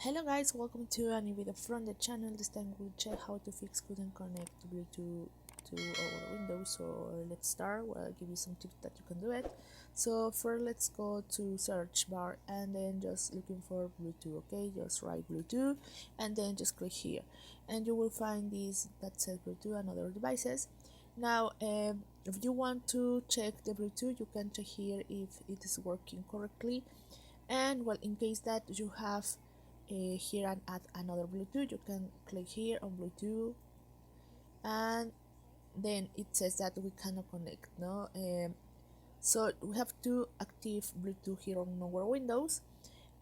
Hello guys, welcome to a new video from the channel. This time we'll check how to fix couldn't connect Bluetooth to our Windows. So let's start. I'll give you some tips that you can do it. So first let's go to search bar and then just looking for Bluetooth. Okay, just write Bluetooth and then just click here and you will find this that says Bluetooth and other devices. Now if you want to check the Bluetooth, you can check here if it is working correctly. And well, in case that you have here and add another Bluetooth, you can click here on Bluetooth and then it says that we cannot connect. So we have to active Bluetooth here on our Windows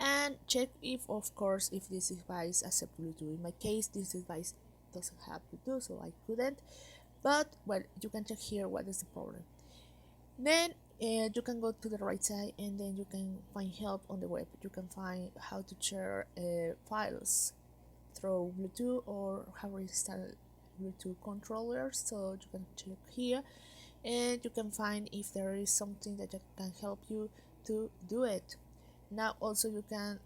and check if, of course, if this device accepts Bluetooth. In my case, this device doesn't have Bluetooth, so I couldn't, but well, you can check here what is the problem. Then you can go to the right side and then you can find help on the web. You can find how to share files through Bluetooth or how to install Bluetooth controllers. So you can check here and you can find if there is something that can help you to do it. Now also you can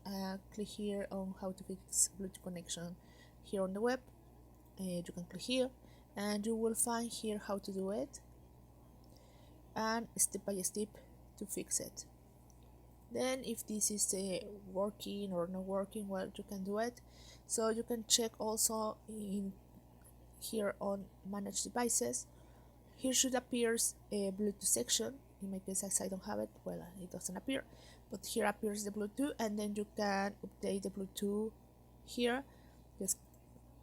click here on how to fix Bluetooth connection here on the web. You can click here and you will find here how to do it and step by step to fix it. Then if this is working or not working, well, you can do it. So you can check also in here on manage devices. Here should appear a Bluetooth section. In my case, as I don't have it, well, it doesn't appear, but here appears the Bluetooth and then you can update the Bluetooth here. Just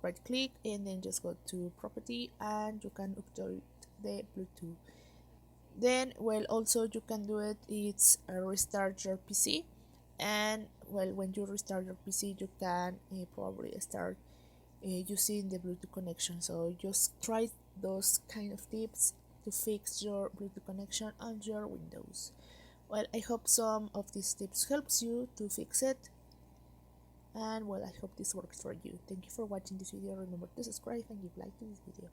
right click and then just go to property and you can update the Bluetooth. Then well, also you can do it, it's restart your PC, and well, when you restart your PC you can probably start using the Bluetooth connection. So just try those kind of tips to fix your Bluetooth connection on your Windows. Well, I hope some of these tips helps you to fix it, and well, I hope this works for you. Thank you for watching this video. Remember to subscribe and give like to this video.